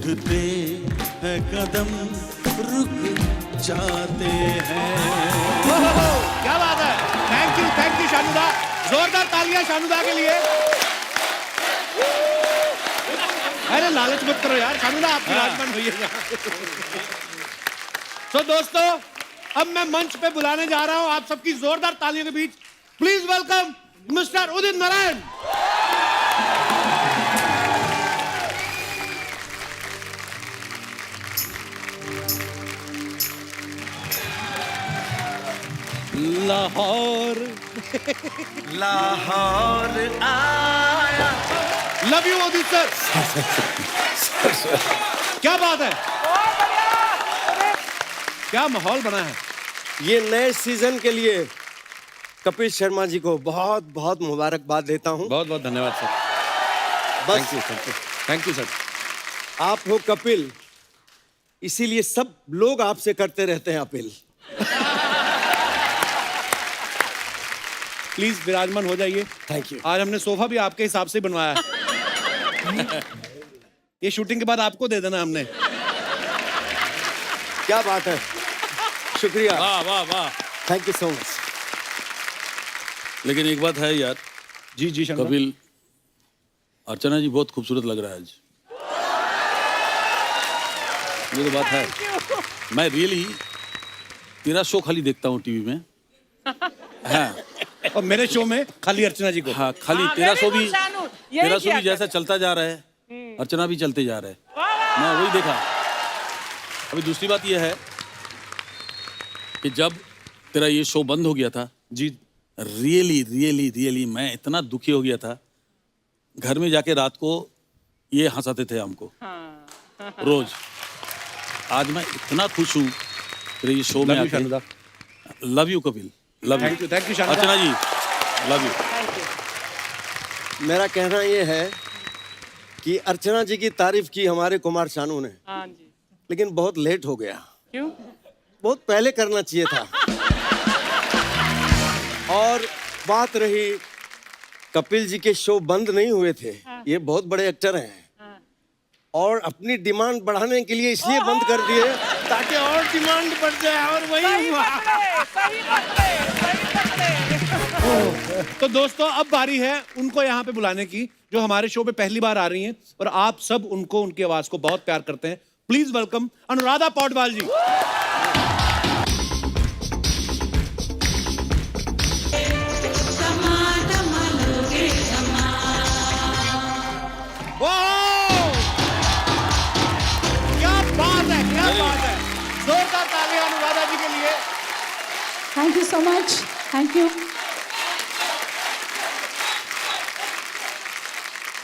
उठते हैं कदम रुक जाते हैं। क्या बात है, थैंक यू शानुदा। जोरदार तालियां शानुदा के लिए। अरे लालच मत करो यार, शानुदा आप विराजमान होइएगा। तो दोस्तों, अब मैं मंच पे बुलाने जा रहा हूं आप सबकी जोरदार तालियों के बीच, please welcome mister Udit Narayan. Lahore Lahore आया। Love you Udit sir. क्या बात है, क्या माहौल बना है। ये नए सीजन के लिए कपिल शर्मा जी को बहुत बहुत मुबारकबाद देता हूं। बहुत बहुत धन्यवाद सर। बस थैंक यू सर। आप हो कपिल, इसीलिए सब लोग आपसे करते रहते हैं अपील। प्लीज विराजमान हो जाइए। Thank you. आज हमने सोफा भी आपके हिसाब से बनवाया है। ये शूटिंग के बाद आपको दे देना हमने। क्या बात है, शुक्रिया। वाह वाह वाह। Thank you so much. लेकिन एक बात है यार जी जी शंकर। कपिल, अर्चना जी बहुत खूबसूरत लग रहा है आज। ये तो बात है। मैं रियली तेरा शो खाली देखता हूँ टीवी में। हाँ, और मेरे शो में खाली अर्चना जी को। हाँ खाली तेरा शो भी जैसा चलता जा रहा है, अर्चना भी चलते जा रहा है। मैं वही देखा। अभी दूसरी बात यह है कि जब तेरा ये शो बंद हो गया था जी, रियली मैं इतना दुखी हो गया था। घर में जाके रात को ये हंसाते थे हमको रोज। आज मैं इतना खुश हूँ तेरे ये शो में आके। Love you Kapil, love you. Thank you Archana ji, love you. मेरा कहना ये है कि अर्चना जी की तारीफ की हमारे कुमार शानू ने, हाँ जी। लेकिन बहुत लेट हो गया। क्यों? बहुत पहले करना चाहिए था। और बात रही, कपिल जी के शो बंद नहीं हुए थे। ये बहुत बड़े एक्टर हैं और अपनी डिमांड बढ़ाने के लिए इसलिए बंद कर दिए ताकि और डिमांड बढ़ जाए, और वही हुआ। तो दोस्तों, अब बारी है उनको यहाँ पे बुलाने की जो हमारे शो पे पहली बार आ रही हैं और आप सब उनको, उनकी आवाज को बहुत प्यार करते हैं। प्लीज वेलकम अनुराधा पौडवाल जी। क्या बात है, क्या बात है। जोरदार तालियां अनुराधा जी के लिए। Thank you so much, thank you.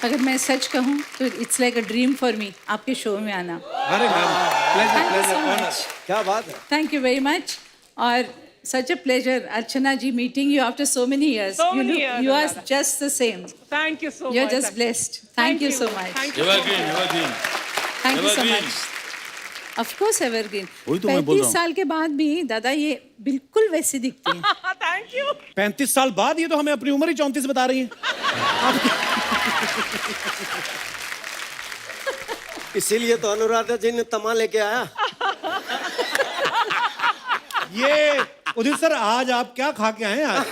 अगर मैं सच कहूँ तो it's like a dream for me आपके शो में आना। अरे मैम, प्लेजर प्लेजर ऑनर। क्या बात है। Thank you very much. और such a pleasure Archana ji meeting you after so many years. You are just the same. Thank you so much. You're just blessed. Thank you so much. Thank you. Evergreen, evergreen. Thank you so Evergreen. much. Of course evergreen. वही तो मैं बोल रहा 35 हूँ। साल के बाद भी दादा ये बिल्कुल वैसी दिखती हैं। Thank you. 35 साल बाद? ये तो हमें अपनी उम्र ही 34 बता रही हैं। इसीलिए तो अनुराधा जी ने तमा लेके आया। ये उदित सर, आज आप क्या खा के आए आज?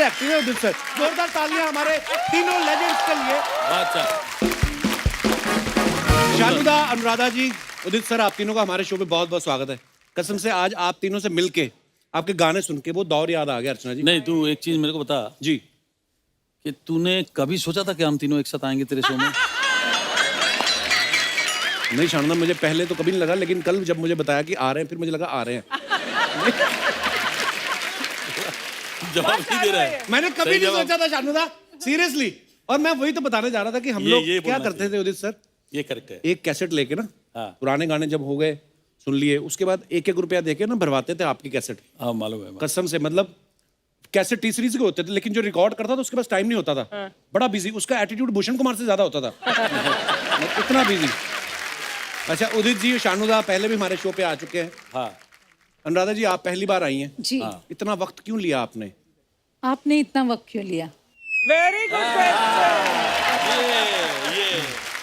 एक्टिव है उदित सर। जोरदार तालियां हमारे तीनों लेजेंड्स के लिए। अच्छा, शानुदा, अनुराधा जी, उदित सर, आप तीनों का हमारे शो पे बहुत बहुत स्वागत है। कसम से आज आप तीनों से मिलके, आपके गाने सुन के वो दौर याद आ गया अर्चना जी। नहीं तू एक चीज मेरे को बता जी, कि तूने कभी सोचा था कि हम तीनों एक साथ आएंगे तेरे शो में? नहीं शानुदा, मुझे पहले तो कभी नहीं लगा, लेकिन कल जब मुझे बताया कि आ रहे हैं, फिर मुझे लगा आ रहे हैं। जवाब नहीं दे रहा है। मैंने कभी सही नहीं जवाब। सोचा था शानुदा, सीरियसली। और मैं वही तो बताने जा रहा था कि हम ये लोग क्या बोलना करते थे उदित सर, ये करेक्ट है। एक कैसेट लेके ना, हाँ। पुराने गाने जब हो गए सुन लिए, उसके बाद 1-1 रुपया देके ना भरवाते थे आपकी कैसेट। हाँ मालूम है। कसम से, मतलब कैसेट टी सीरीज के होते थे, लेकिन जो रिकॉर्ड करता था उसके पास टाइम नहीं होता था। बड़ा बिजी, उसका एटीट्यूड भूषण कुमार से ज्यादा होता था। इतना बिजी। अच्छा उदित जी, शानुदा पहले भी हमारे शो पे आ चुके हैं। हाँ अनुराधा जी, आप पहली बार आई हैं। जी। इतना वक्त क्यों लिया आपने? आपने इतना वक्त क्यों लिया? Very good question.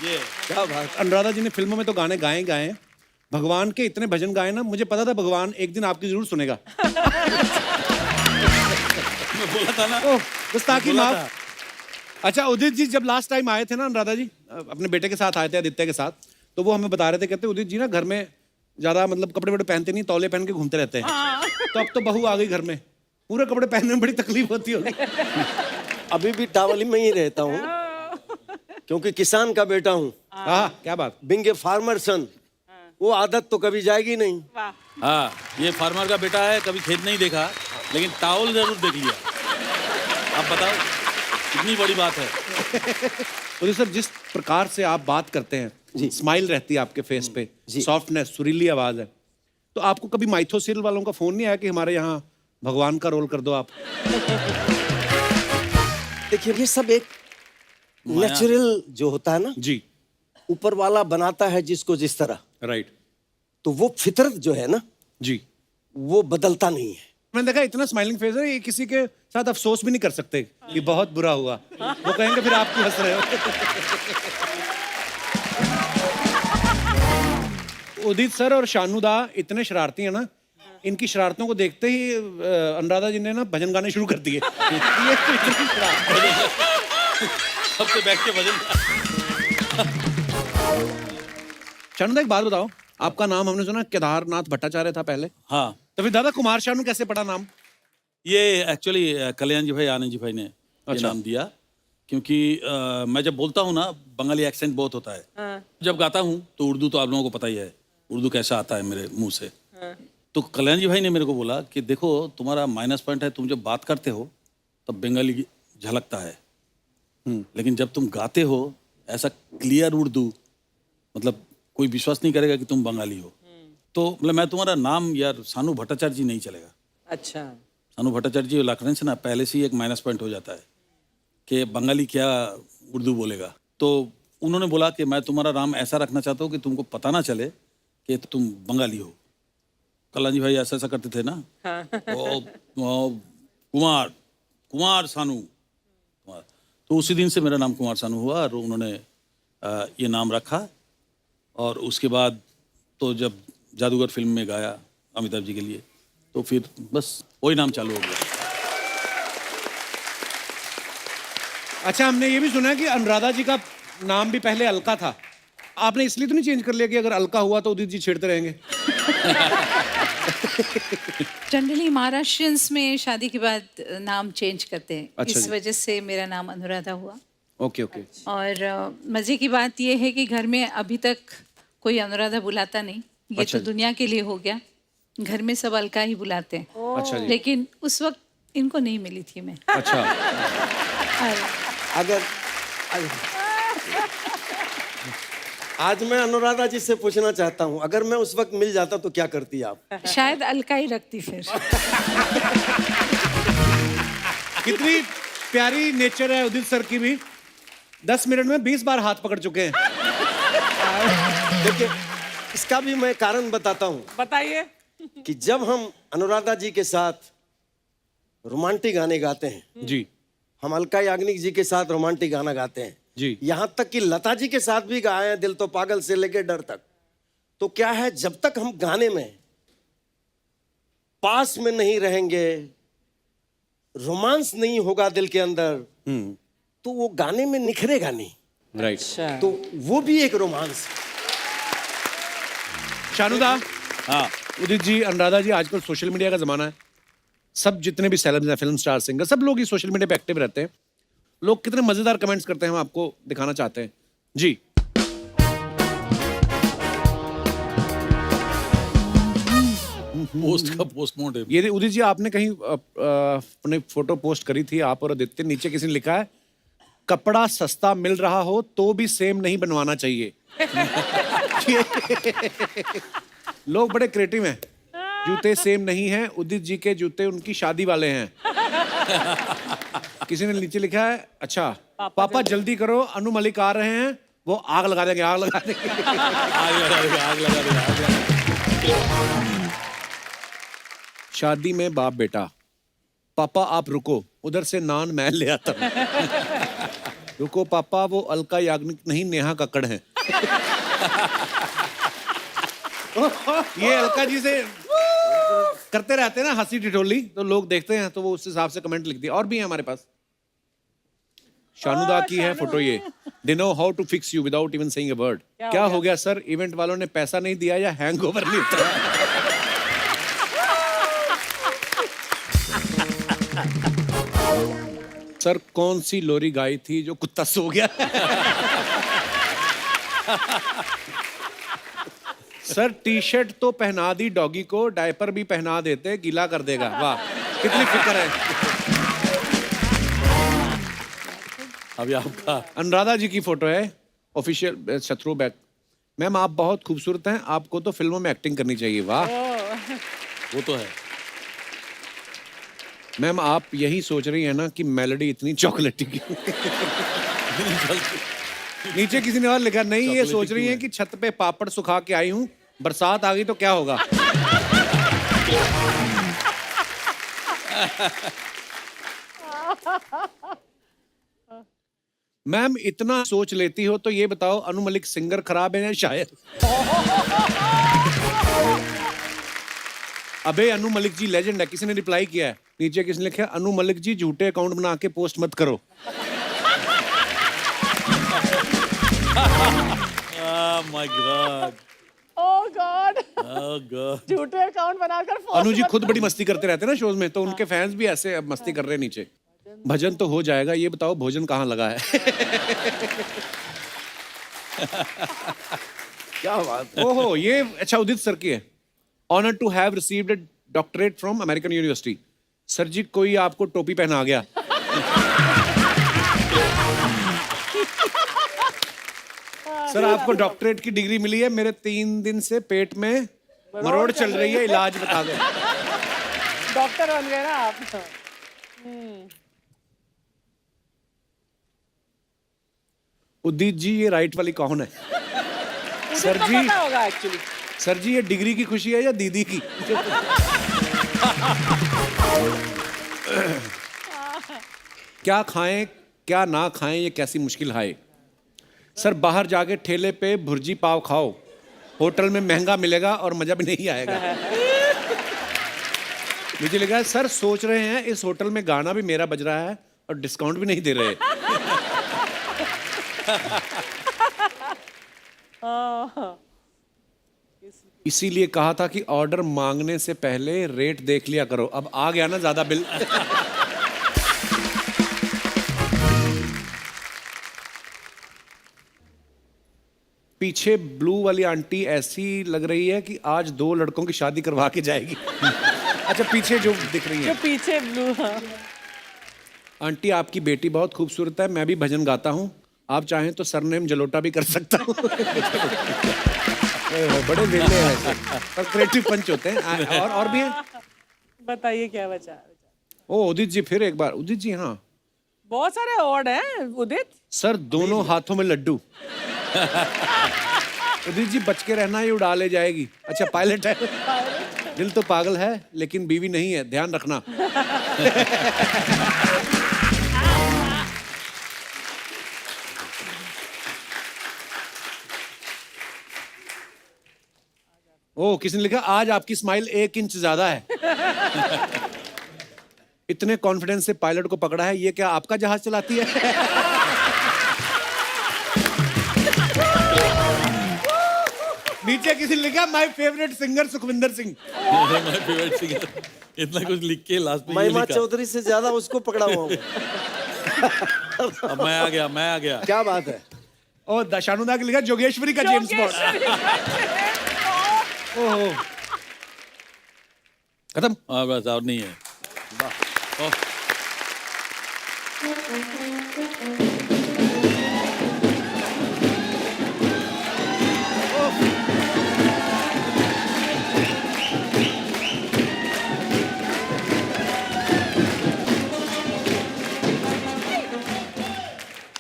ये क्या बात। अनुराधा जी ने फिल्मों में तो गाने गाए ही गाए हैं, भगवान के इतने भजन गाए ना, मुझे पता था भगवान एक दिन आपकी जरूर सुनेगा। मैं बोला था ना। ओह, बस ताकि बोला माफ। अच्छा, उदित जी जब लास्ट टाइम आए थे ना अनुराधा जी, अपने बेटे के साथ आए थे आदित्य के साथ, तो वो हमें बता रहे थे, कहते उदित जी ना घर में ज्यादा मतलब कपड़े वपड़े पहनते नहीं, तौले पहन के घूमते रहते हैं। तो अब तो बहू आ गई घर में, पूरे कपड़े पहनने में बड़ी तकलीफ होती होगी। अभी भी टावली में ही रहता हूँ, क्योंकि किसान का बेटा हूँ, हाँ, क्या बात। बिंग ए फार्मर सन। वो आदत तो कभी जाएगी नहीं। हाँ, ये फार्मर का बेटा है, कभी खेत नहीं देखा, लेकिन टावल जरूर देख लिया। आप बताओ, कितनी बड़ी बात है। उदित सर, जिस प्रकार से आप बात करते हैं, स्माइल रहती है आपके फेस पे, सॉफ्टनेस, सुरीली आवाज है, तो आपको कभी माइथो सीरियल वालों का फोन नहीं आया कि हमारे यहाँ भगवान का रोल कर दो आप? देखिए, ये सब एक नेचुरल जो होता है ना, जी, ऊपर वाला बनाता है जिसको जिस तरह, राइट, तो वो फितरत जो है ना, जी। वो बदलता नहीं है। मैंने देखा इतना स्माइलिंग फेस है, ये किसी के साथ अफसोस भी नहीं कर सकते कि बहुत बुरा हुआ, वो कहेंगे फिर आप क्यों हंस रहे हो। उदित सर और शानुदा इतने शरारती हैं ना, इनकी शरारतों को देखते ही अनुराधा जी ने ना भजन गाने शुरू कर दिए। ये तो इतनी शरारत। सबसे बैठ के भजन। शानुदा, एक बात बताओ, आपका नाम हमने सुना केदारनाथ भट्टाचार्य था पहले, हाँ, तो फिर दादा कुमार शानू कैसे पड़ा नाम? ये एक्चुअली कल्याण जी भाई, आनंद जी भाई ने ये अच्छा। नाम दिया, क्योंकि मैं जब बोलता हूँ ना, बंगाली एक्सेंट बहुत होता है। जब गाता हूँ तो उर्दू तो आप लोगों को पता ही है, उर्दू कैसा आता है मेरे मुंह से। तो कल्याण जी भाई ने मेरे को बोला कि देखो, तुम्हारा माइनस पॉइंट है, तुम जब बात करते हो तब बंगाली झलकता है, लेकिन जब तुम गाते हो ऐसा क्लियर उर्दू, मतलब कोई विश्वास नहीं करेगा कि तुम बंगाली हो। तो मतलब मैं तुम्हारा नाम यार सानू भट्टाचार्य जी नहीं चलेगा। अच्छा, सानू भट्टाचार्य जी लखनऊ से ना पहले से ही एक माइनस पॉइंट हो जाता है कि बंगाली क्या उर्दू बोलेगा। तो उन्होंने बोला कि मैं तुम्हारा नाम ऐसा रखना चाहता हूँ कि तुमको पता ना चले कि तुम बंगाली हो। कल्याण जी भाई ऐसा ऐसा करते थे ना, ओ, कुमार कुमार सानू कुमार। तो उसी दिन से मेरा नाम कुमार सानू हुआ और उन्होंने ये नाम रखा। और उसके बाद तो जब जादूगर फिल्म में गाया अमिताभ जी के लिए, तो फिर बस वही नाम चालू हो गया। अच्छा, हमने ये भी सुना है कि अनुराधा जी का नाम भी पहले अलका था, आपने इसलिए तो नहीं चेंज कर लिया कि अगर अलका हुआ तो उदित जी छेड़ते रहेंगे? जनरली महाराष्ट्रियंस में शादी के बाद नाम चेंज करते हैं। अच्छा इस जी। वजह से मेरा नाम अनुराधा हुआ। Okay okay. और मजे की बात यह है कि घर में अभी तक कोई अनुराधा बुलाता नहीं। ये अच्छा तो जी। दुनिया के लिए हो गया, घर में सब अलका ही बुलाते हैं। अच्छा जी। लेकिन उस वक्त इनको नहीं मिली थी मैं। अच्छा, और अगर आज मैं अनुराधा जी से पूछना चाहता हूँ, अगर मैं उस वक्त मिल जाता तो क्या करती आप? शायद अलका ही रखती फिर। कितनी प्यारी नेचर है उदित सर की भी, 10 मिनट में 20 बार हाथ पकड़ चुके हैं। देखिए, इसका भी मैं कारण बताता हूँ बताइए। कि जब हम अनुराधा जी के साथ रोमांटिक गाने गाते हैं, जी हम अलका याग्निक जी के साथ रोमांटिक गाना गाते हैं, जी, यहाँ तक कि लता जी के साथ भी गाए हैं, दिल तो पागल से लेके डर तक। तो क्या है, जब तक हम गाने में पास में नहीं रहेंगे, रोमांस नहीं होगा दिल के अंदर, तो वो गाने में निखरेगा नहीं। राइट। अच्छा, तो वो भी एक रोमांस। शानुदा, हाँ, उदित जी, अनुराधा जी, आजकल सोशल मीडिया का जमाना है, सब जितने भी सेलेब्स हैं, फिल्म स्टार, सिंगर, सब लोग ही सोशल मीडिया पे एक्टिव रहते हैं। लोग कितने मजेदार कमेंट्स करते हैं, हम आपको दिखाना चाहते हैं। जी, पोस्ट का पोस्टमार्टम। ये उदित जी, आपने कहीं अपने फोटो पोस्ट करी थी, आप और आदित्य, नीचे किसी ने लिखा है, कपड़ा सस्ता मिल रहा हो तो भी सेम नहीं बनवाना चाहिए। लोग बड़े क्रिएटिव हैं। जूते सेम नहीं हैं, उदित जी के जूते उनकी शादी वाले हैं। किसी ने नीचे लिखा है, अच्छा पापा जल्दी करो, अनु मलिक आ रहे हैं, वो आग लगा देंगे, आग लगा देंगे। आग लगा देगा, आग लगा देगा, आग लगा देगा। शादी में बाप बेटा, पापा आप रुको, उधर से नान मैं ले आता हूं। रुको पापा, वो अलका याग्निक नहीं, नेहा कक्कड़ है। ये अलका जी से करते रहते हैं ना हंसी ठिठोली, तो लोग देखते हैं तो वो उस हिसाब से कमेंट लिखती है। और भी है हमारे पास। शानुदा की है फोटो ये। They know how to fix you without even saying a word. क्या हो गया सर? इवेंट वालों ने पैसा नहीं दिया या हैंगओवर नहीं उतरा? सर कौन सी लोरी गाई थी जो कुत्ता सो गया? सर टी शर्ट तो पहना दी डॉगी को, डायपर भी पहना देते, गीला कर देगा। वाह, कितनी फिक्र है। अभी आपका अनुराधा जी की फोटो है, ऑफिशियल शत्रु बैक। मैम आप बहुत खूबसूरत हैं, आपको तो फिल्मों में एक्टिंग करनी चाहिए। वाह, वो तो है। मैम आप यही सोच रही हैं ना कि मेलोडी इतनी चॉकलेटी की। नीचे किसी ने और लिखा, नहीं ये सोच रही हैं कि छत पे पापड़ सुखा के आई हूँ, बरसात आ गई तो क्या होगा। मैम इतना सोच लेती हो तो ये बताओ, अनु मलिक सिंगर खराब है या शायर? अबे अनु मलिक जी लेजेंड है। किसी ने रिप्लाई किया है, नीचे किसी ने लिखा, अनु मलिक जी झूठे अकाउंट बना के पोस्ट मत करो। My God, oh God, oh God. झूठे अकाउंट बनाकर अनु जी खुद बड़ी मस्ती करते रहते हैं ना शोज में, तो उनके फैंस भी ऐसे अब मस्ती कर रहे हैं नीचे। भजन तो हो जाएगा, ये बताओ भोजन कहाँ लगा है? क्या बात। ओहो, ये अच्छा उदित सर की है। Honour to have received a doctorate from American university. Sir ji कोई आपको टोपी पहना गया। सर आपको डॉक्टरेट की डिग्री मिली है, मेरे 3 दिन से पेट में मरोड़ चल रही है, इलाज बता दो। डॉक्टर बन गए ना आप। उदित जी ये राइट वाली कौन है? सर जी पता होगा एक्चुअली। सर जी ये डिग्री की खुशी है या दीदी की? क्या खाएं क्या ना खाएं, ये कैसी मुश्किल है। सर बाहर जाके ठेले पे भुर्जी पाव खाओ, होटल में महंगा मिलेगा और मजा भी नहीं आएगा। मुझे लगा सर सोच रहे हैं इस होटल में गाना भी मेरा बज रहा है और डिस्काउंट भी नहीं दे रहे। इसीलिए कहा था कि ऑर्डर मांगने से पहले रेट देख लिया करो। अब आ गया ना ज्यादा बिल। पीछे ब्लू वाली आंटी ऐसी लग रही है कि आज 2 लड़कों की शादी करवा के जाएगी। अच्छा पीछे जो दिख रही जो है पीछे ब्लू। आंटी, आपकी बेटी बहुत खूबसूरत है, मैं भी भजन गाता हूँ, आप चाहें तो सरनेम जलोटा भी कर सकता हूँ। बड़े वेले हैं ऐसे, पर क्रिएटिव पंच होते हैं। और भी हैं। बताइए क्या बचा। ओ उदित जी फिर एक बार। उदित जी हाँ, बहुत सारे अवार्ड हैं उदित। सर दोनों हाथों में लड्डू। उदित जी बच के रहना, ये उड़ा ले जाएगी। अच्छा पायलट है। दिल तो पागल है लेकिन बीवी नहीं है, ध्यान रखना। ओ किसी ने लिखा आज आपकी स्माइल 1 इंच ज्यादा है। इतने कॉन्फिडेंस से पायलट को पकड़ा है, ये क्या आपका जहाज चलाती है? नीचे किसी ने लिखा my favourite singer Sukhwinder Singh. My favourite singer, इतना कुछ लिख के लास्ट में ये महिमा लिखा। चौधरी से ज्यादा उसको पकड़ा हुआ हूँ। अब मैं आ गया। क्या बात है। और दशानुदा के लिखा जोगेश्वरी का जेम्स बॉन्ड। ओहो खत्म। हाँ बस और नहीं है। ओह,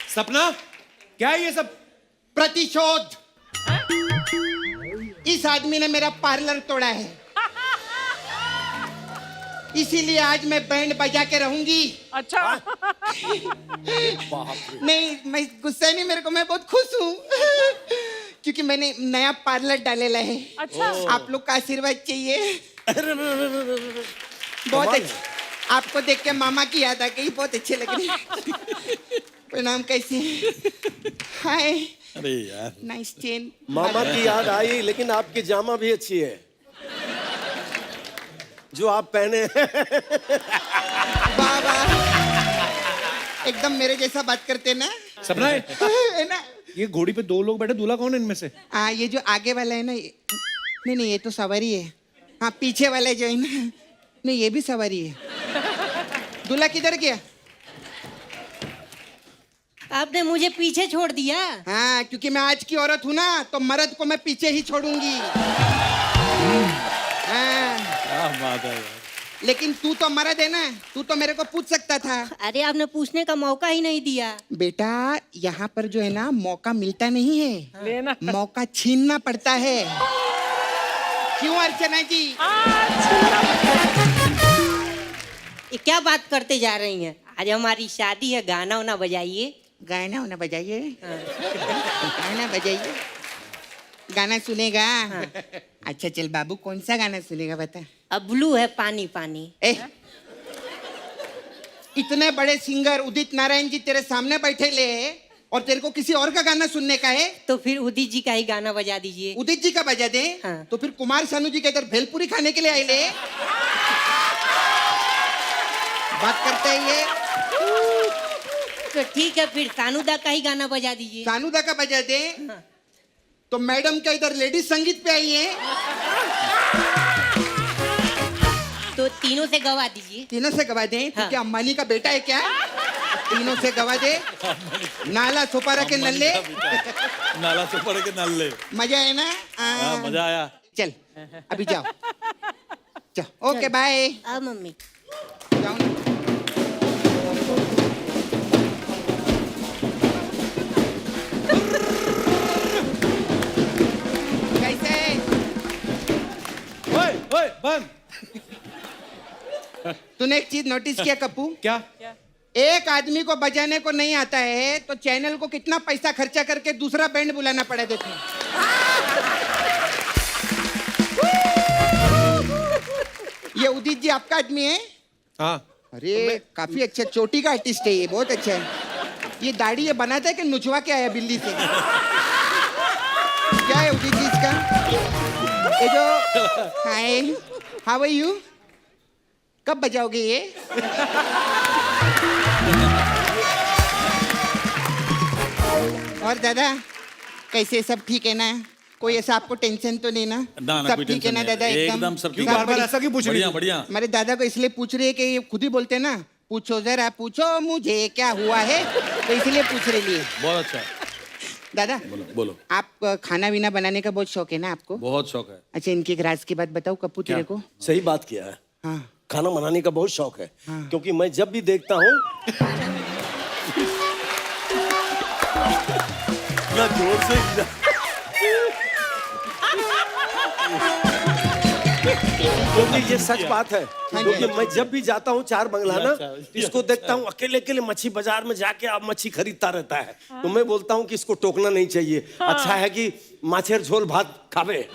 सपना क्या है ये सब? प्रतिशोध। इस आदमी ने मेरा पार्लर तोड़ा है। इसीलिए आज मैं बैंड बजा के रहूंगी। अच्छा नहीं, मैं गुस्सा नहीं, मेरे को, मैं बहुत खुश हूँ क्योंकि मैंने नया पार्लर डालेला है। अच्छा आप लोग का आशीर्वाद चाहिए। बहुत अच्छे, आपको देख के मामा की याद आ गई, बहुत अच्छे लग रहे हैं। प्रणाम, कैसे हैं? हाय, अरे यार नाइस चेन। मामा की याद आई, लेकिन आपकी जामा भी अच्छी है जो आप पहने हैं। वाह वाह, एकदम मेरे जैसा बात करते ना। सपना है है ना? ये घोड़ी पे 2 लोग बैठे, दूल्हा कौन है इनमें से? ये जो आगे वाला है ना, नहीं नहीं, ये तो सवारी है। हाँ, पीछे वाला जो है ना, नहीं ये भी सवारी है। दूल्हा किधर गया? आपने मुझे पीछे छोड़ दिया। हाँ, क्योंकि मैं आज की औरत हूँ ना, तो मर्द को मैं पीछे ही छोड़ूंगी। हाँ, क्या बात है यार। लेकिन तू तो मर्द है ना, तू तो मेरे को पूछ सकता था। अरे आपने पूछने का मौका ही नहीं दिया। बेटा, यहाँ पर जो है ना, मौका मिलता नहीं है, लेना मौका छीनना पड़ता है। क्यों अर्चना जी? ये क्या बात करते जा रही हैं? आज हमारी शादी है, गाना वाना बजाइए। गाना होना बजाइए। गाना बजाइए। गाना सुनेगा? अच्छा चल बाबू, कौन सा गाना सुनेगा बता। अब ब्लू है पानी पानी। इतने बड़े सिंगर उदित नारायण जी तेरे सामने बैठे ले, और तेरे को किसी और का गाना सुनने का है? तो फिर उदित जी का ही गाना बजा दीजिए। उदित जी का बजा दे? हाँ। तो फिर कुमार सानू जी के इधर भेलपुरी खाने के लिए आए ले। बात करते हैं ये। तो ठीक है, फिर सानुदा का ही गाना बजा दीजिए। सानूदा का बजा दे? हाँ। तो मैडम का इधर लेडीज संगीत पे आई है, तो तीनों से गवा दीजिए। तीनों से गवा दे? तो हाँ। क्या अंबानी का बेटा है क्या? तीनों से गवा दे। नाला सुपारा के नल्ले। नाला से पड़ के नल्ले। मजा है ना? हाँ, मजा आया। चल अभी जाओ, जाओ। Okay bye. अब मम्मी जाओ ना। कैसे? ओए ओए बंद। तूने एक चीज नोटिस किया कप्पू? क्या? एक आदमी को बजाने को नहीं आता है तो चैनल को कितना पैसा खर्चा करके दूसरा बैंड बुलाना पड़ा देखो। ये उदित जी आपका आदमी है? हाँ अरे काफी अच्छा, चोटी का आर्टिस्ट है ये, बहुत अच्छा है। ये दाढ़ी ये बनाता है कि नुचवा के आया बिल्ली से? क्या है उदित जी इसका? ये जो, हाय, हाउ आर यू? कब बजाओगे ये? और दादा कैसे, सब ठीक है ना? कोई ऐसा आपको टेंशन तो नहीं ना? ना सब कोई ठीक है टेंशन ना नहीं दादा? है। एकदम एकदम सब क्यों ठीक है। बार-बार ऐसा क्यों पूछ रही बढ़िया है? बढ़िया। हमारे दादा को इसलिए पूछ रही है कि ये खुद ही बोलते हैं ना, पूछो जरा पूछो मुझे क्या हुआ है, तो इसलिए पूछ रही है। बहुत अच्छा। दादा बोलो बोलो। आप खाना वीना बनाने का बहुत शौक है ना आपको? बहुत शौक है। अच्छा, इनकी एक राज की बात बताऊं कप्पू तेरे को? सही बात किया है। हाँ। खाना बनाने का बहुत शौक है, क्योंकि मैं जब भी देखता हूँ ना जोर से क्योंकि ये सच बात है। हाँ जी। क्योंकि मैं जब भी जाता हूँ चार बंगला ना, अच्छा, इसको देखता हूँ अकेले अकेले मच्छी बाजार में जाके अब मच्छी खरीदता रहता है। तो मैं बोलता हूँ कि इसको टोकना नहीं चाहिए, अच्छा है कि माछेर झोल भात खावे।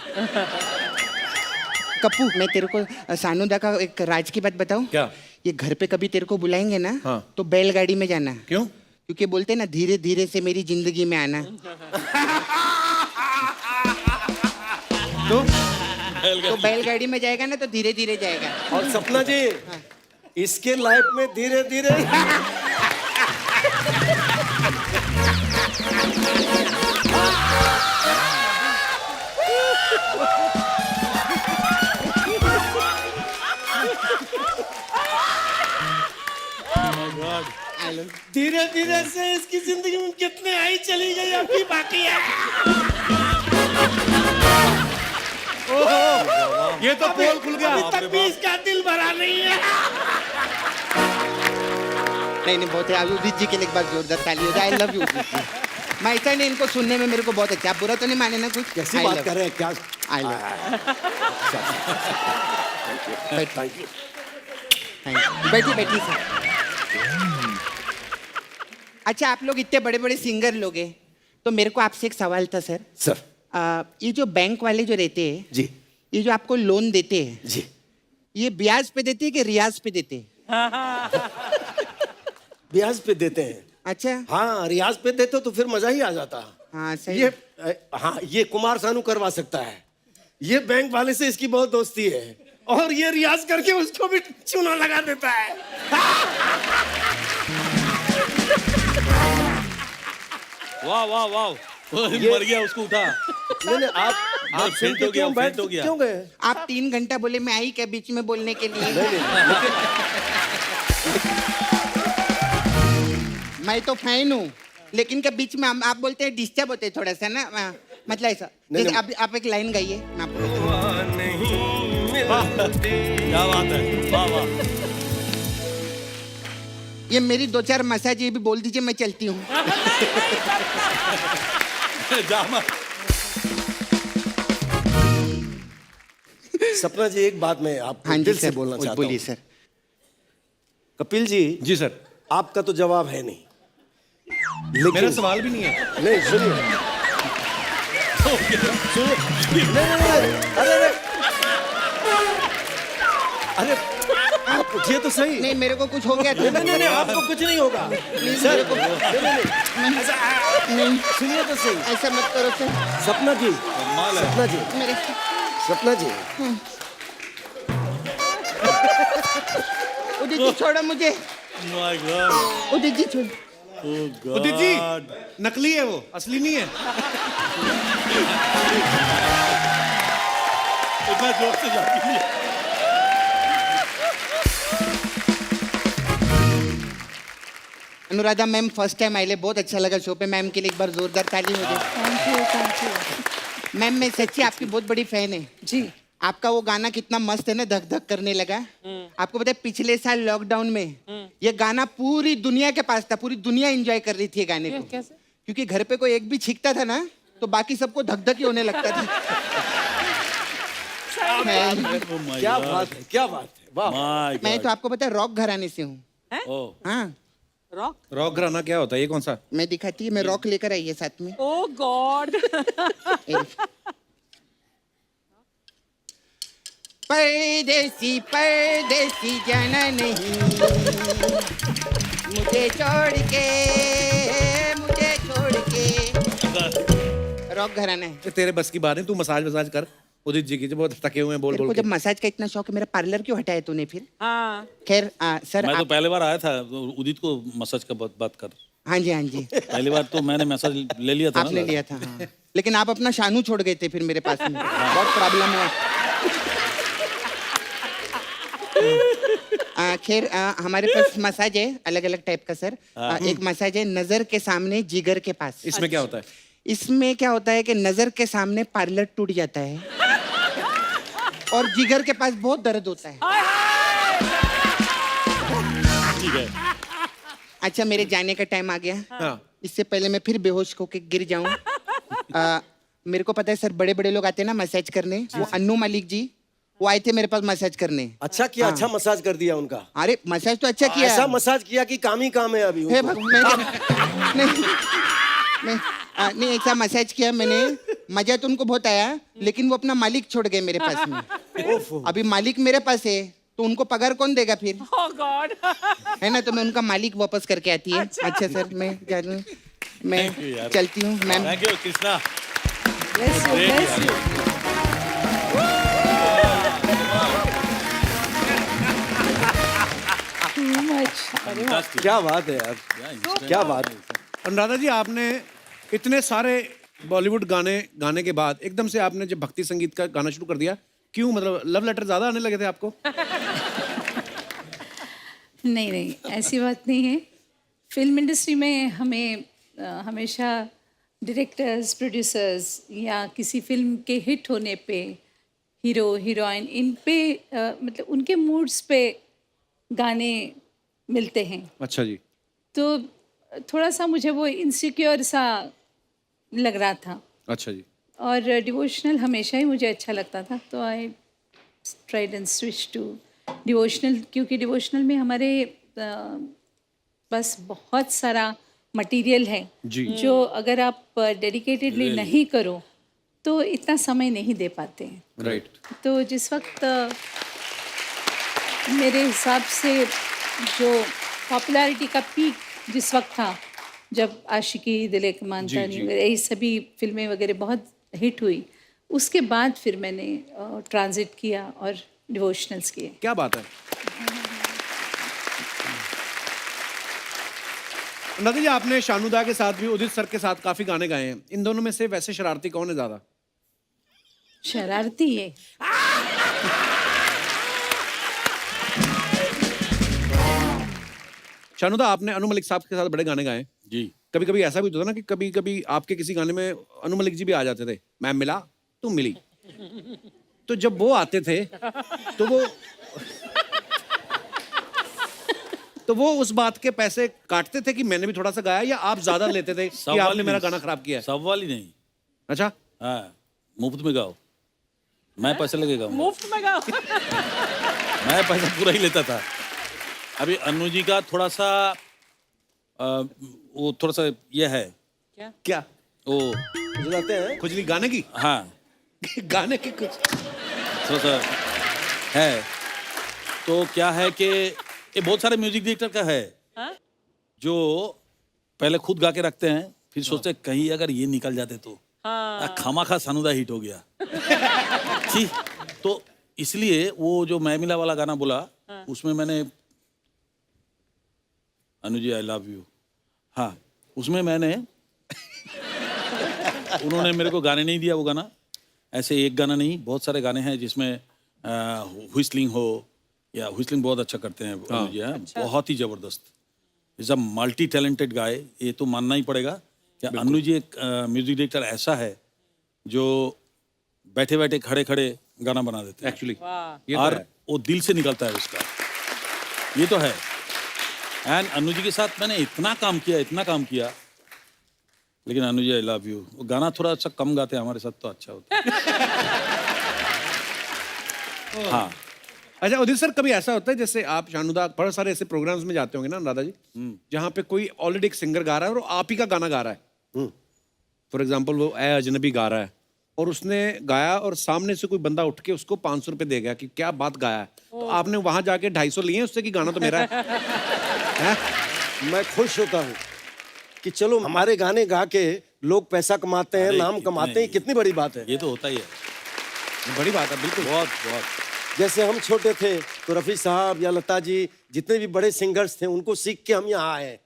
कप्पू, मैं तेरे को सानुदा का एक राज की बात बताऊं? क्या? ये घर पे कभी तेरे को बुलाएंगे ना, हाँ। तो बैलगाड़ी में जाना। क्यों? क्योंकि बोलते हैं ना, धीरे धीरे से मेरी जिंदगी में आना। तो बैलगाड़ी में जाएगा ना तो धीरे धीरे जाएगा। और सपना जी, इसके लाइफ में धीरे धीरे धीरे धीरे से इसकी जिंदगी में कितने आई चली गई, अभी बाकी है। ये तो पोल खुल गया। अभी तक भी इसका दिल भरा नहीं है। नहीं नहीं, बहुत है। उदित जी के लिए एक बार जोरदार ताली हो जाए। I love you Udit ji. मैं ऐसा नहीं, इनको सुनने में मेरे को बहुत अच्छा, आप बुरा तो नहीं माने ना कुछ? कैसी बात कर रहे हैं, क्या? I love. Thank you. Thank you. बैठिए बैठिए सर। अच्छा, आप लोग इतने बड़े बड़े सिंगर लोग हैं, तो मेरे को आपसे एक सवाल था सर। सर। ये जो बैंक वाले जो रहते हैं, जी ये जो आपको लोन देते हैं, जी। ये ब्याज पे देते हैं कि रियाज पे देते हैं? ब्याज पे देते हैं। अच्छा। हाँ, रियाज पे देते तो फिर मजा ही आ जाता। हाँ सही। हाँ, ये कुमार सानू करवा सकता है। ये बैंक वाले से इसकी बहुत दोस्ती है, और ये रियाज करके उसको भी चूना लगा देता है। वाह वाह वाह, मर गया, उसको उठा। नहीं नहीं, आप सुन फेंट के हो गया, क्यों बैठ फेंट हो गया। क्यों गए? आप 3 घंटा बोले, मैं आई क्या बीच में बोलने के लिए? मैं तो फैन हूँ, लेकिन क्या बीच में आप बोलते हैं डिस्टर्ब होते हैं थोड़ा सा ना, मतलब ऐसा। जैसे आप एक लाइन गाइए, मैं आपको। क्या बात है, वाह वाह। ये मेरी 2-4 मसाज ये भी बोल दीजिए, मैं चलती हूँ। सपना जी, एक बात मैं आपको हाँ जी दिल से सर, बोलना चाहता हूँ। बोलिए सर। कपिल जी, जी सर। आपका तो जवाब है नहीं, मेरा सवाल भी नहीं है। नहीं सुनिए, सुनिए, नहीं, अरे अरे आप उठिए तो सही। नहीं, मेरे को कुछ हो गया था। नहीं, आपको कुछ नहीं होगा सर। नहीं, सुनिए तो सही। ऐसा मत करो सर। सपना जी, सपना जी, मेरे सपना जी, उदित जी छोड़ो मुझे। माय गॉड, उदित जी छोड़ो। उदित जी, नकली है वो, असली नहीं है। इतना जोर से जाती है। अनुराधा मैम फर्स्ट टाइम आइले, बहुत अच्छा लगा शो पे। मैम के लिए एक बार जोरदार ताली हो जाए। Thank you, thank you. Ma'am, मैं सच्ची आपकी बहुत बड़ी फैन है जी। आपका वो गाना कितना मस्त है ना, धक धक करने लगा। आपको पता है पिछले साल लॉकडाउन में ये गाना पूरी दुनिया के पास था, पूरी दुनिया एंजॉय कर रही थी ये गाने को। कैसे? क्योंकि घर पे कोई एक भी छींकता था ना, तो बाकी सबको धक धक ही होने लगता था। क्या बात है, क्या बात है, वाह। माय मैं तो आपको पता है रॉक घराने से हूँ। गॉड। हाँ, रॉक? रॉक घराना क्या होता है, ये कौन सा? मैं दिखाती है, मैं रॉक लेकर आई है साथ में। ओ गॉड। परदेसी परदेसी जाना नहीं, मुझे छोड़ के। रॉक घराना है। ये तेरे बस की बात है, तू मसाज वसाज कर उदित जी की, जो बहुत थके हुए हैं बोल तेरे बोल को के। जब मसाज का इतना शौक है, मेरा पार्लर क्यों हटाया तूने फिर? हाँ। खैर सर मैं तो आप, पहले बार आया था, उदित को मसाज का बात कर। हाँ जी हाँ जी, पहली बार तो मैंने मैसेज ले लिया था आपने ना। लिया था हाँ। लेकिन आप अपना शानू छोड़ गए थे फिर मेरे पास में, बहुत प्रॉब्लम हुआ। खैर हमारे पास मसाज है अलग अलग टाइप का सर। एक मसाज है नजर के सामने जिगर के पास। इसमें क्या होता है? इसमें क्या होता है कि नजर के सामने पार्लर टूट जाता है और जिगर के पास बहुत दर्द होता है। ठीक है। अच्छा, मेरे जाने का टाइम आ गया। हाँ। इससे पहले मैं फिर बेहोश होके गिर जाऊं। मेरे को पता है सर, बड़े बड़े लोग आते हैं ना मसाज करने। वो अन्नू मलिक जी, वो आए थे मेरे पास मसाज करने। अच्छा किया, अच्छा मसाज कर दिया उनका। अरे मसाज तो अच्छा किया। ऐसा मसाज किया कि काम ही काम है अभी हे उनको। नहीं ऐसा मसाज किया मैंने, मजा तो उनको बहुत आया, लेकिन वो अपना मालिक छोड़ गए मेरे पास में। अभी मालिक मेरे पास है तो उनको पगार कौन देगा फिर? ओ गॉड। है ना, तो मैं उनका मालिक वापस करके आती है। अच्छा सर, मैं जानू, मैं Thank you, यार। चलती हूँ ma'am. Thank you Krishna. Bless you, bless you. Too much. Fantastic. क्या बात है यार, क्या बात है। अनुराधा जी, आपने इतने सारे बॉलीवुड गाने के बाद एकदम से आपने जब भक्ति संगीत का गाना शुरू कर दिया, क्यों? मतलब लव लेटर ज्यादा आने लगे थे आपको? नहीं नहीं, ऐसी बात नहीं है। फिल्म इंडस्ट्री में हमें हमेशा डायरेक्टर्स, प्रोड्यूसर्स या किसी फिल्म के हिट होने पे हीरो हीरोइन इन पे मतलब उनके मूड्स पे गाने मिलते हैं। अच्छा जी। तो थोड़ा सा मुझे वो इनसिक्योर सा लग रहा था। अच्छा जी। और डिवोशनल हमेशा ही मुझे अच्छा लगता था, तो I tried and switch to devotional, क्योंकि डिवोशनल में हमारे बस बहुत सारा मटेरियल है जो अगर आप डेडिकेटेडली नहीं करो तो इतना समय नहीं दे पाते हैं। राइट। तो जिस वक्त मेरे हिसाब से जो पॉपुलैरिटी का पीक जिस वक्त था, जब आशिकी, दिल एक मानतानी वगैरह ये सभी फिल्में वगैरह बहुत हिट हुई, उसके बाद फिर मैंने ट्रांजिट किया और डिवोशनल्स किए। क्या बात है। नदी जी, आपने शानुदा के साथ भी उदित सर के साथ काफी गाने गाए हैं। इन दोनों में से वैसे शरारती कौन है ज्यादा? शरारती है? शानुदा, आपने अनु मलिक साहब के साथ बड़े गाने गाए हैं। जी। कभी कभी ऐसा भी होता था ना कि कभी कभी आपके किसी गाने में अनु मलिक जी भी आ जाते थे। मैं मिला तुम मिली, तो जब वो आते थे तो वो उस बात के पैसे काटते थे कि मैंने भी थोड़ा सा गाया, या आप ज्यादा लेते थे कि आपने मेरा गाना खराब किया है? सवाल ही नहीं। अच्छा। हाँ, मुफ्त में गाओ, मैं पैसे लगे गाऊंगा। मुफ्त में गाओ। मैं पैसा पूरा ही लेता था। अभी अनु जी का थोड़ा सा वो थोड़ा सा ये है। क्या? वो बुझाते हैं खुजली गाने की? हाँ, गाने की कुछ थोड़ा सा है। तो क्या है कि ये बहुत सारे म्यूजिक डायरेक्टर का है जो पहले खुद गा के रखते हैं, फिर सोचते हैं कहीं अगर ये निकल जाते तो खामाखा सानुदा हिट हो गया। ठीक, तो इसलिए वो जो मैं मिला वाला गाना बोला, उसमें मैंने Anu ji I love you, हाँ उसमें मैंने उन्होंने मेरे को गाने नहीं दिया वो गाना। ऐसे एक गाना नहीं, बहुत सारे गाने हैं जिसमें व्हिस्लिंग हो, या व्हिस्लिंग बहुत अच्छा करते हैं अनु जी। अच्छा। बहुत ही जबरदस्त, is a multi talented guy. ये तो मानना ही पड़ेगा कि अनु जी एक म्यूजिक डायरेक्टर ऐसा है जो बैठे बैठे खड़े खड़े गाना बना देते हैं एक्चुअली, और वो दिल से निकलता है उसका, ये तो है। एंड अनु जी के साथ मैंने इतना काम किया, लेकिन Anu ji I love you वो गाना थोड़ा सा कम गाते हैं हमारे साथ, तो अच्छा होता हाँ। अच्छा उदित सर, कभी ऐसा होता है जैसे आप शानुदा बहुत सारे ऐसे प्रोग्राम्स में जाते होंगे ना राधा जी, जहाँ पे कोई ऑलरेडी एक सिंगर गा रहा है और आप ही का गाना गा रहा है। फॉर एग्जाम्पल वो ए अजनबी गा रहा है और उसने गाया और सामने से कोई बंदा उठ के उसको 500 रुपए दे गया कि क्या बात गाया है, तो आपने वहां जाके 250 लिए उससे कि गाना तो मेरा है? मैं खुश होता हूँ कि चलो हमारे गाने गा के लोग पैसा कमाते हैं, नाम कमाते हैं, कितनी बड़ी बात है। ये तो होता ही है, बड़ी बात है, बिल्कुल। बहुत बहुत। जैसे हम छोटे थे तो रफी साहब या लता जी जितने भी बड़े सिंगर्स थे उनको सीख के हम यहाँ आए,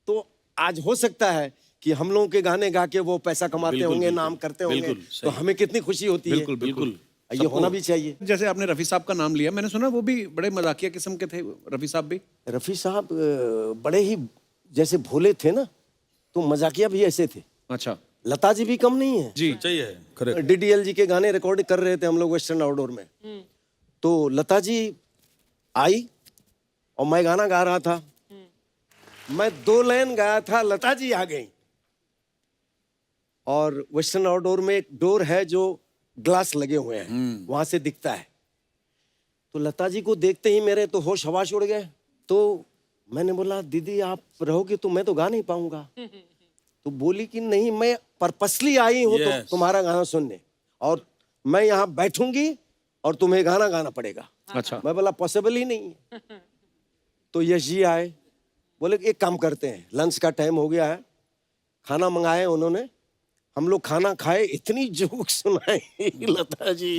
तो आज हो सकता है कि हम लोगों के गाने गा के वो पैसा कमाते होंगे, नाम करते होंगे, तो हमें कितनी खुशी होती है। बिल्कुल बिल्कुल, ये होना भी चाहिए। जैसे आपने रफी साहब का नाम लिया, मैंने सुना वो भी बड़े मजाकिया किस्म के थे रफी साहब भी। रफी साहब बड़े ही जैसे भोले थे ना, तो मजाकिया भी ऐसे थे। अच्छा। लता जी भी कम नहीं है जी, चाहिए, करेक्ट। डीडीएल जी के गाने रिकॉर्ड कर रहे थे हम लोग वेस्टर्न आउटडोर में, तो लता जी आई और मैं गाना गा रहा था, मैं 2 लाइन गाया था, लता जी आ गई। और वेस्टर्न आउटडोर में एक डोर है जो ग्लास लगे हुए हैं, वहां से दिखता है, तो लता जी को देखते ही मेरे तो होश हवाश उड़ गए। तो मैंने बोला दीदी आप रहोगे तो मैं तो गा नहीं पाऊंगा, तो बोली कि नहीं मैं पर्पसली आई हूँ तो तुम्हारा गाना सुनने, और मैं यहाँ बैठूंगी और तुम्हें गाना गाना पड़ेगा। अच्छा। मैं बोला पॉसिबल ही नहीं है। तो यश जी आए, बोले एक काम करते हैं, लंच का टाइम हो गया है, खाना मंगाए उन्होंने, हम लोग खाना खाए, इतनी जोक सुनाई लता जी,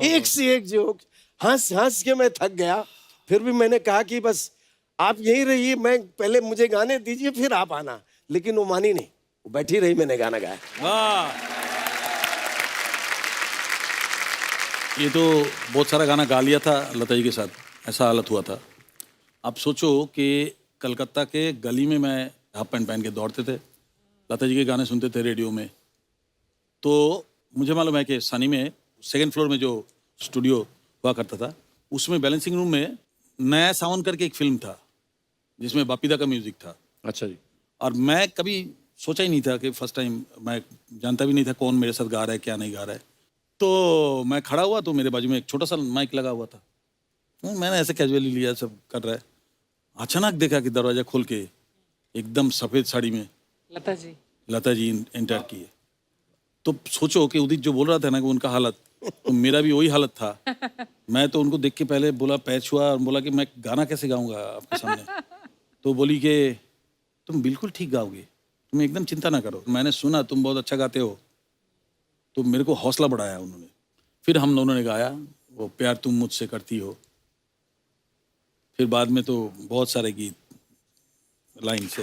एक से एक जोक, हंस हंस के मैं थक गया। फिर भी मैंने कहा कि बस आप यही रहिए, मैं पहले मुझे गाने दीजिए फिर आप आना, लेकिन वो मानी नहीं, वो बैठी रही, मैंने गाना गाया। ये तो बहुत सारा गाना गा लिया था लता जी के साथ, ऐसा हालत हुआ था। आप सोचो कि कलकत्ता के गली में मैं हाफ पैंट पहन के दौड़ते थे, लता जी के गाने सुनते थे रेडियो में। तो मुझे मालूम है कि सनी में 2nd फ्लोर में जो स्टूडियो हुआ करता था, उसमें बैलेंसिंग रूम में नया साउंड करके एक फिल्म था जिसमें बापीदा का म्यूजिक था। अच्छा जी। और मैं कभी सोचा ही नहीं था कि फर्स्ट टाइम, मैं जानता भी नहीं था कौन मेरे साथ गा रहा है क्या नहीं गा रहा है। तो मैं खड़ा हुआ तो मेरे बाजू में एक छोटा सा माइक लगा हुआ था, तो मैंने ऐसे कैजुअली लिया, सब कर रहा है। अचानक देखा कि दरवाजा खोल के एकदम सफेद साड़ी में लता जी एंटर किए। तो सोचो कि उदित जो बोल रहा था ना कि उनका हालत, तो मेरा भी वही हालत था। मैं तो उनको देख के पहले बोला, पैर छुआ और बोला कि मैं गाना कैसे गाऊंगा आपके सामने। तो बोली कि तुम बिल्कुल ठीक गाओगे, तुम एकदम चिंता ना करो, मैंने सुना तुम बहुत अच्छा गाते हो। तो मेरे को हौसला बढ़ाया उन्होंने। फिर हम दोनों ने गाया वो प्यार तुम मुझसे करती हो। फिर बाद में तो बहुत सारे गीत लाइन से।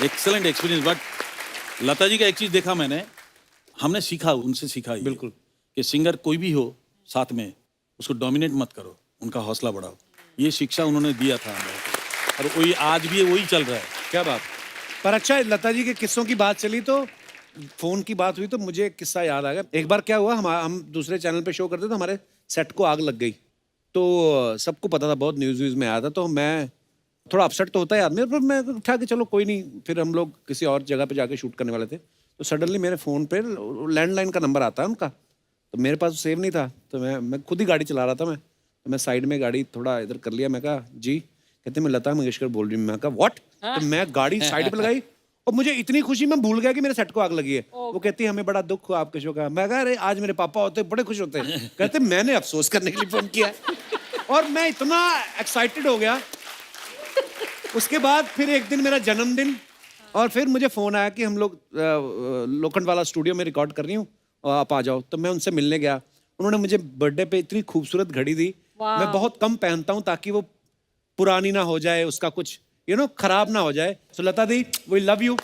Excellent experience. But Lata ji का एक चीज देखा मैंने, हमने सीखा, उनसे सीखा ये, बिल्कुल, कि सिंगर कोई भी हो साथ में उसको डोमिनेट मत करो, उनका हौसला बढ़ाओ। ये शिक्षा उन्होंने दिया था हमें, और वही आज भी वही चल रहा है। क्या बात। पर अच्छा, लता जी के किस्सों की बात चली तो फोन की बात हुई तो मुझे एक किस्सा याद आ गया। एक बार क्या हुआ, हम दूसरे चैनल पे शो करते थे, हमारे सेट को आग लग गई। तो सबको पता था, बहुत न्यूज़ व्यूज़ में आया था। तो मैं थोड़ा अपसेट तो होता है आदमी, पर मैं उठा के चलो कोई नहीं। फिर हम लोग किसी और जगह पे जाके शूट करने वाले थे। तो सडनली मेरे फ़ोन पे लैंडलाइन का नंबर आता है उनका, तो मेरे पास सेव नहीं था। तो मैं खुद ही गाड़ी चला रहा था। मैं साइड में गाड़ी थोड़ा इधर कर लिया। मैं कहा जी, कहते मैं लता मंगेशकर बोल रही हूँ। मैं कहा व्हाट। तो मैं गाड़ी साइड पे लगाई और मुझे इतनी खुशी, मैं भूल गया कि मेरे सेट को आग लगी है। वो कहती है हमें बड़ा दुख हुआ आपके शो का। मैं कहा अरे आज मेरे पापा होते बड़े खुश होते। कहते मैंने अफसोस करने के लिए फोन किया है। और मैं इतना एक्साइटेड हो गया। उसके बाद फिर एक दिन मेरा जन्मदिन, और फिर मुझे फोन आया कि हम लोग लोखंड वाला स्टूडियो में रिकॉर्ड कर रही हूँ और आप आ जाओ। तो मैं उनसे मिलने गया। उन्होंने मुझे बर्थडे पे इतनी खूबसूरत घड़ी दी। मैं बहुत कम पहनता हूँ ताकि वो पुरानी ना हो जाए, उसका कुछ खराब ना हो जाए। सो लता दी, वी लव यू।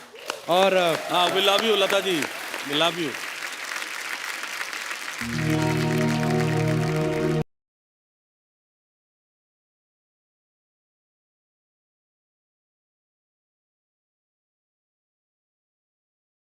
और हाँ, we love you Lata ji, we love you.